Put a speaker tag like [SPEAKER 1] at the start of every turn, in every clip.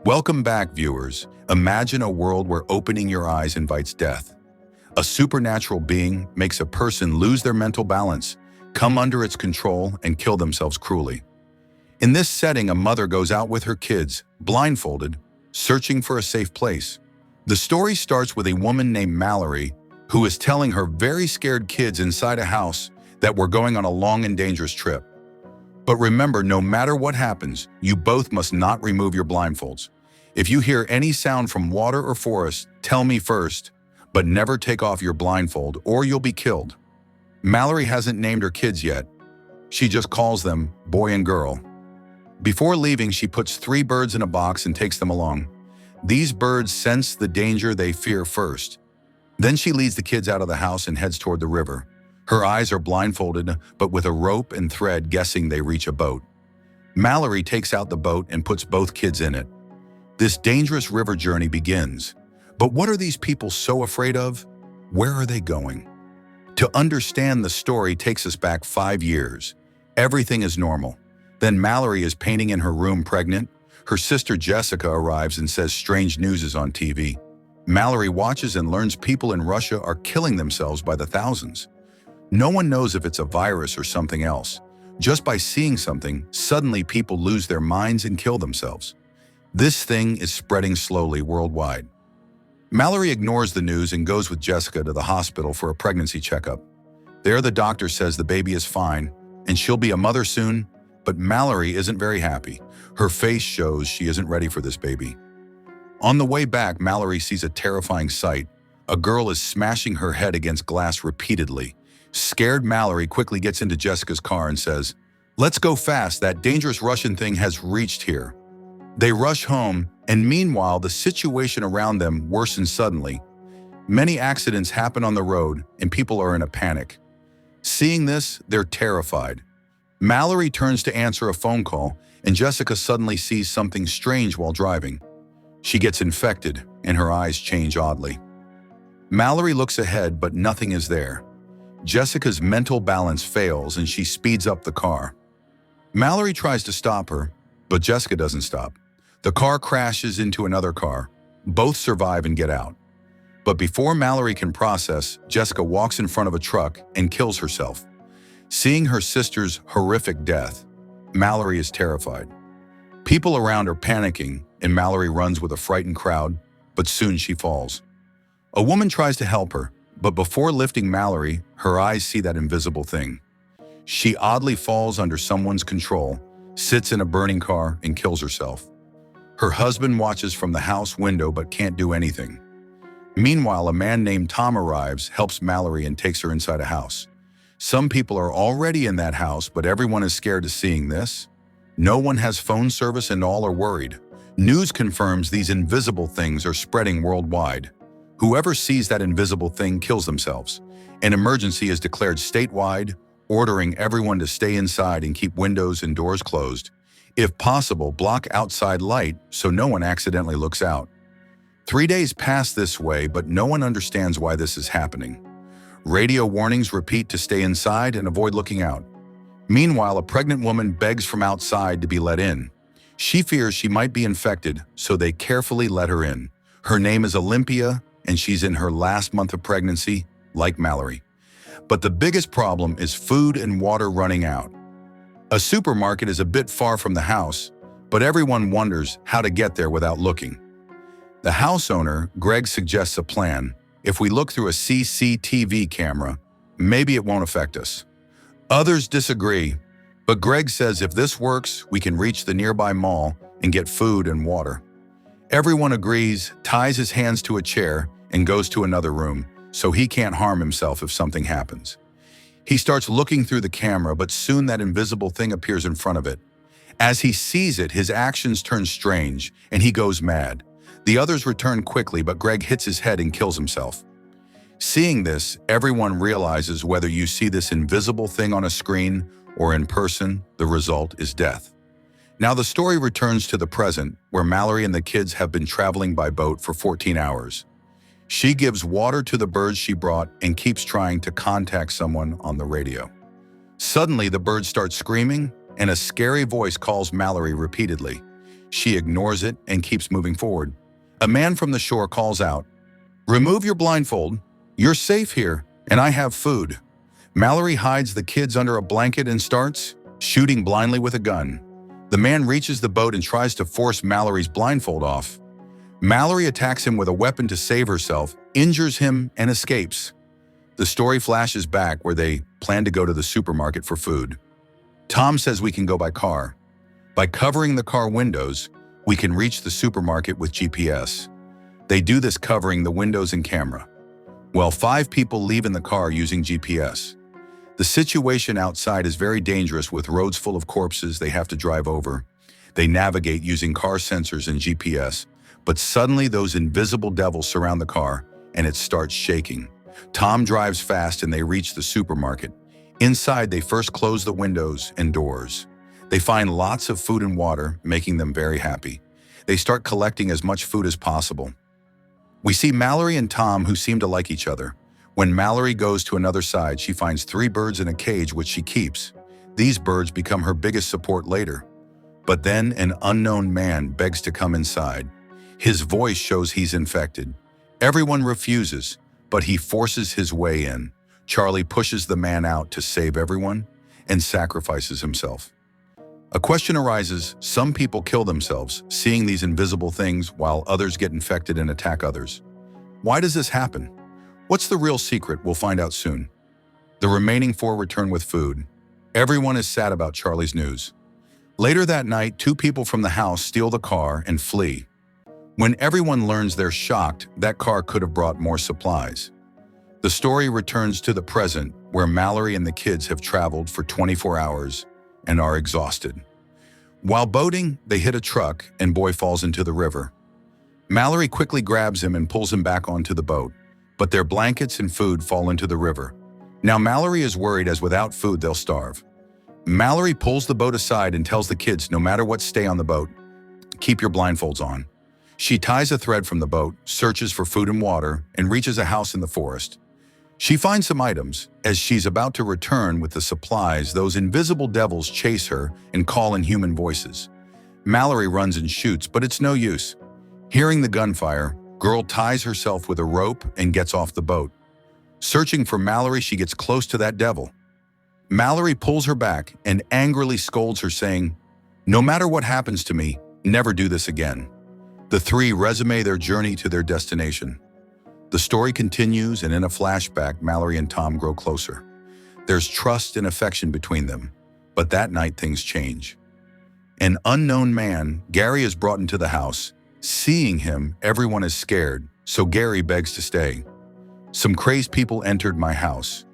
[SPEAKER 1] Welcome back, viewers. Imagine a world where opening your eyes invites death. A supernatural being makes a person lose their mental balance, come under its control, and kill themselves cruelly. In this setting, a mother goes out with her kids, blindfolded, searching for a safe place. The story starts with a woman named Mallory, who is telling her very scared kids inside a house that we're going on a long and dangerous trip. But remember, no matter what happens, you both must not remove your blindfolds. If you hear any sound from water or forest, tell me first, but never take off your blindfold or you'll be killed. Mallory hasn't named her kids yet. She just calls them boy and girl. Before leaving, she puts 3 birds in a box and takes them along. These birds sense the danger they fear first. Then she leads the kids out of the house and heads toward the river. Her eyes are blindfolded, but with a rope and thread, guessing they reach a boat. Mallory takes out the boat and puts both kids in it. This dangerous river journey begins. But what are these people so afraid of? Where are they going? To understand the story takes us back 5 years. Everything is normal. Then Mallory is painting in her room pregnant. Her sister Jessica arrives and says strange news is on TV. Mallory watches and learns people in Russia are killing themselves by the thousands. No one knows if it's a virus or something else. Just by seeing something, suddenly people lose their minds and kill themselves. This thing is spreading slowly worldwide. Mallory ignores the news and goes with Jessica to the hospital for a pregnancy checkup. There, the doctor says the baby is fine and she'll be a mother soon, but Mallory isn't very happy. Her face shows she isn't ready for this baby. On the way back, Mallory sees a terrifying sight. A girl is smashing her head against glass repeatedly. Scared, Mallory quickly gets into Jessica's car and says, "Let's go fast, that dangerous Russian thing has reached here." They rush home, and meanwhile, the situation around them worsens suddenly. Many accidents happen on the road, and people are in a panic. Seeing this, they're terrified. Mallory turns to answer a phone call, and Jessica suddenly sees something strange while driving. She gets infected, and her eyes change oddly. Mallory looks ahead, but nothing is there. Jessica's mental balance fails and she speeds up the car. Mallory tries to stop her, but Jessica doesn't stop. The car crashes into another car. Both survive and get out. But before Mallory can process, Jessica walks in front of a truck and kills herself. Seeing her sister's horrific death, Mallory is terrified. People around are panicking, and Mallory runs with a frightened crowd, but soon she falls. A woman tries to help her, but before lifting Mallory, her eyes see that invisible thing. She oddly falls under someone's control, sits in a burning car, and kills herself. Her husband watches from the house window but can't do anything. Meanwhile, a man named Tom arrives, helps Mallory, and takes her inside a house. Some people are already in that house, but everyone is scared of seeing this. No one has phone service and all are worried. News confirms these invisible things are spreading worldwide. Whoever sees that invisible thing kills themselves. An emergency is declared statewide, ordering everyone to stay inside and keep windows and doors closed. If possible, block outside light so no one accidentally looks out. 3 days pass this way, but no one understands why this is happening. Radio warnings repeat to stay inside and avoid looking out. Meanwhile, a pregnant woman begs from outside to be let in. She fears she might be infected, so they carefully let her in. Her name is Olympia, and she's in her last month of pregnancy, like Mallory. But the biggest problem is food and water running out. A supermarket is a bit far from the house, but everyone wonders how to get there without looking. The house owner, Greg, suggests a plan. If we look through a CCTV camera, maybe it won't affect us. Others disagree, but Greg says if this works, we can reach the nearby mall and get food and water. Everyone agrees, ties his hands to a chair, and goes to another room, so he can't harm himself if something happens. He starts looking through the camera, but soon that invisible thing appears in front of it. As he sees it, his actions turn strange, and he goes mad. The others return quickly, but Greg hits his head and kills himself. Seeing this, everyone realizes whether you see this invisible thing on a screen or in person, the result is death. Now the story returns to the present, where Mallory and the kids have been traveling by boat for 14 hours. She gives water to the birds she brought and keeps trying to contact someone on the radio. Suddenly, the birds start screaming, and a scary voice calls Mallory repeatedly. She ignores it and keeps moving forward. A man from the shore calls out, "Remove your blindfold. You're safe here, and I have food." Mallory hides the kids under a blanket and starts shooting blindly with a gun. The man reaches the boat and tries to force Mallory's blindfold off. Mallory attacks him with a weapon to save herself, injures him, and escapes. The story flashes back where they plan to go to the supermarket for food. Tom says we can go by car. By covering the car windows, we can reach the supermarket with GPS. They do this covering the windows and camera. Well, 5 people leave in the car using GPS. The situation outside is very dangerous with roads full of corpses they have to drive over. They navigate using car sensors and GPS, but suddenly those invisible devils surround the car and it starts shaking. Tom drives fast and they reach the supermarket. Inside, they first close the windows and doors. They find lots of food and water, making them very happy. They start collecting as much food as possible. We see Mallory and Tom, who seem to like each other. When Mallory goes to another side, she finds 3 birds in a cage which she keeps. These birds become her biggest support later. But then an unknown man begs to come inside. His voice shows he's infected. Everyone refuses, but he forces his way in. Charlie pushes the man out to save everyone and sacrifices himself. A question arises: some people kill themselves, seeing these invisible things, while others get infected and attack others. Why does this happen? What's the real secret? We'll find out soon. The remaining 4 return with food. Everyone is sad about Charlie's news. Later that night, 2 people from the house steal the car and flee. When everyone learns, they're shocked. That car could have brought more supplies. The story returns to the present, where Mallory and the kids have traveled for 24 hours and are exhausted. While boating, they hit a truck and boy falls into the river. Mallory quickly grabs him and pulls him back onto the boat, but their blankets and food fall into the river. Now Mallory is worried, as without food they'll starve. Mallory pulls the boat aside and tells the kids, no matter what, stay on the boat. Keep your blindfolds on. She ties a thread from the boat, searches for food and water, and reaches a house in the forest. She finds some items. As she's about to return with the supplies, those invisible devils chase her and call in human voices. Mallory runs and shoots, but it's no use. Hearing the gunfire, girl ties herself with a rope and gets off the boat. Searching for Mallory, she gets close to that devil. Mallory pulls her back and angrily scolds her, saying, "No matter what happens to me, never do this again." The 3 resume their journey to their destination. The story continues, and in a flashback, Mallory and Tom grow closer. There's trust and affection between them, but that night things change. An unknown man, Gary, is brought into the house. Seeing him, everyone is scared, so Gary begs to stay. "Some crazed people entered my house,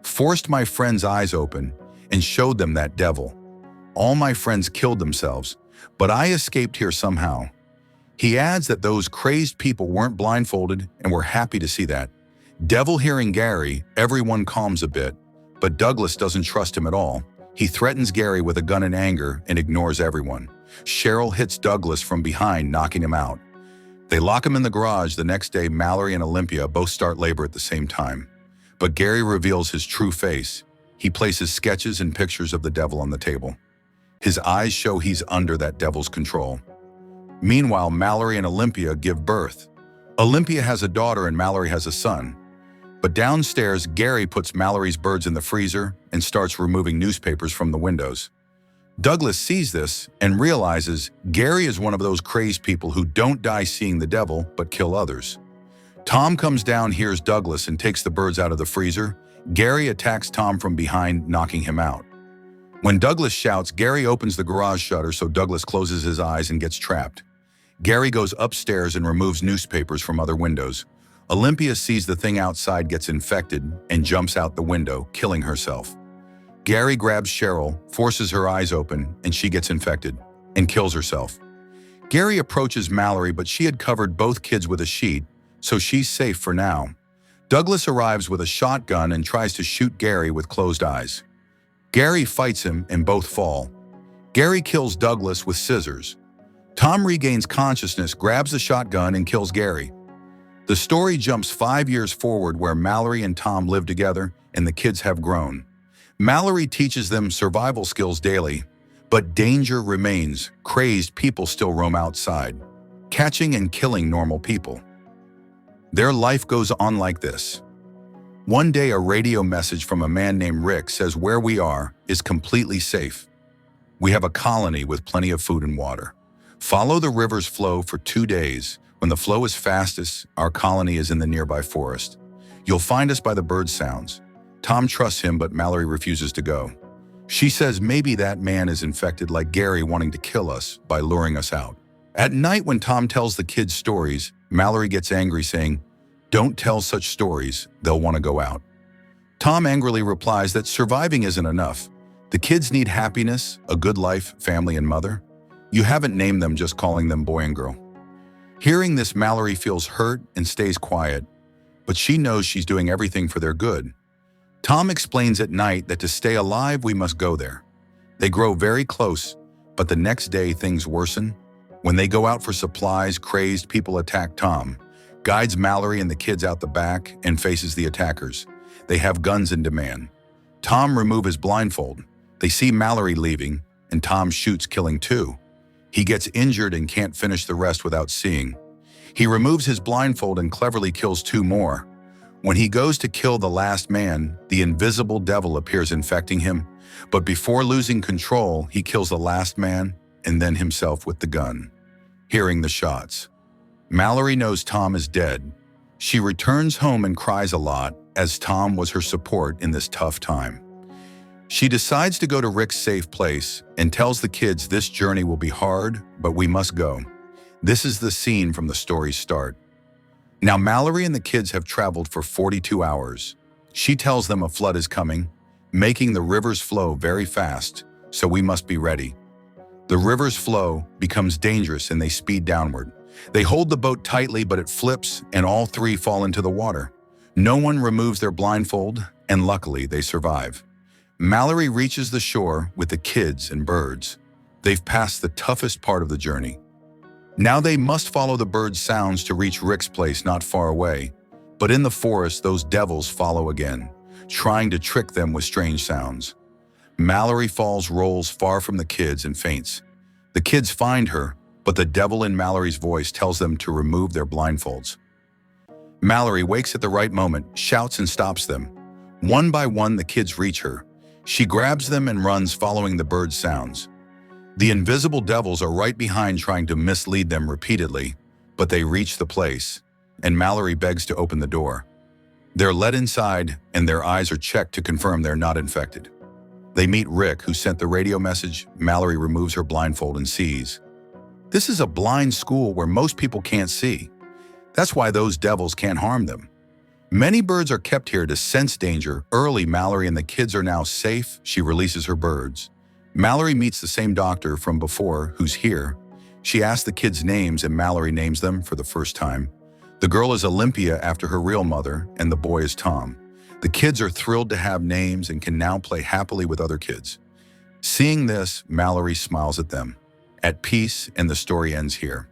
[SPEAKER 1] forced my friends' eyes open, and showed them that devil. All my friends killed themselves, but I escaped here somehow." He adds that those crazed people weren't blindfolded and were happy to see that. Devil hearing Gary, everyone calms a bit, but Douglas doesn't trust him at all. He threatens Gary with a gun in anger and ignores everyone. Cheryl hits Douglas from behind, knocking him out. They lock him in the garage. The next day, Mallory and Olympia both start labor at the same time. But Gary reveals his true face. He places sketches and pictures of the devil on the table. His eyes show he's under that devil's control. Meanwhile, Mallory and Olympia give birth. Olympia has a daughter and Mallory has a son. But downstairs, Gary puts Mallory's birds in the freezer and starts removing newspapers from the windows. Douglas sees this and realizes Gary is one of those crazed people who don't die seeing the devil but kill others. Tom comes down, hears Douglas, and takes the birds out of the freezer. Gary attacks Tom from behind, knocking him out. When Douglas shouts, Gary opens the garage shutter so Douglas closes his eyes and gets trapped. Gary goes upstairs and removes newspapers from other windows. Olympia sees the thing outside gets infected and jumps out the window, killing herself. Gary grabs Cheryl, forces her eyes open, and she gets infected and kills herself. Gary approaches Mallory, but she had covered both kids with a sheet, so she's safe for now. Douglas arrives with a shotgun and tries to shoot Gary with closed eyes. Gary fights him and both fall. Gary kills Douglas with scissors. Tom regains consciousness, grabs the shotgun, and kills Gary. The story jumps 5 years forward, where Mallory and Tom live together and the kids have grown. Mallory teaches them survival skills daily, But danger remains. Crazed people still roam outside, catching and killing normal people. Their life goes on like this. One day, a radio message from a man named Rick says where we are is completely safe. We have a colony with plenty of food and water. Follow the river's flow for 2 days. When the flow is fastest, our colony is in the nearby forest. You'll find us by the bird sounds. Tom trusts him, but Mallory refuses to go. She says maybe that man is infected like Gary, wanting to kill us by luring us out. At night, when Tom tells the kids stories, Mallory gets angry, saying, "Don't tell such stories, they'll want to go out." Tom angrily replies that surviving isn't enough. The kids need happiness, a good life, family, and mother. You haven't named them, just calling them boy and girl. Hearing this, Mallory feels hurt and stays quiet, but she knows she's doing everything for their good. Tom explains at night that to stay alive, we must go there. They grow very close, but the next day things worsen. When they go out for supplies, crazed people attack Tom, guides Mallory and the kids out the back, and faces the attackers. They have guns in demand. Tom removes his blindfold. They see Mallory leaving, and Tom shoots, killing 2. He gets injured and can't finish the rest without seeing. He removes his blindfold and cleverly kills 2 more. When he goes to kill the last man, the invisible devil appears, infecting him. But before losing control, he kills the last man and then himself with the gun. Hearing the shots, Mallory knows Tom is dead. She returns home and cries a lot, as Tom was her support in this tough time. She decides to go to Rick's safe place and tells the kids this journey will be hard, but we must go. This is the scene from the story's start. Now Mallory and the kids have traveled for 42 hours. She tells them a flood is coming, making the river's flow very fast, so we must be ready. The river's flow becomes dangerous and they speed downward. They hold the boat tightly, but it flips and all 3 fall into the water. No one removes their blindfold, and luckily they survive. Mallory reaches the shore with the kids and birds. They've passed the toughest part of the journey. Now they must follow the birds' sounds to reach Rick's place not far away. But in the forest, those devils follow again, trying to trick them with strange sounds. Mallory rolls far from the kids and faints. The kids find her, but the devil in Mallory's voice tells them to remove their blindfolds. Mallory wakes at the right moment, shouts and stops them. One by one, the kids reach her. She grabs them and runs, following the birds' sounds. The invisible devils are right behind, trying to mislead them repeatedly, but they reach the place, and Mallory begs to open the door. They're led inside, and their eyes are checked to confirm they're not infected. They meet Rick, who sent the radio message. Mallory removes her blindfold and sees. This is a blind school where most people can't see. That's why those devils can't harm them. Many birds are kept here to sense danger early. Mallory and the kids are now safe. She releases her birds. Mallory meets the same doctor from before who's here. She asks the kids' names and Mallory names them for the first time. The girl is Olympia after her real mother, and the boy is Tom. The kids are thrilled to have names and can now play happily with other kids. Seeing this, Mallory smiles at them, at peace, and the story ends here.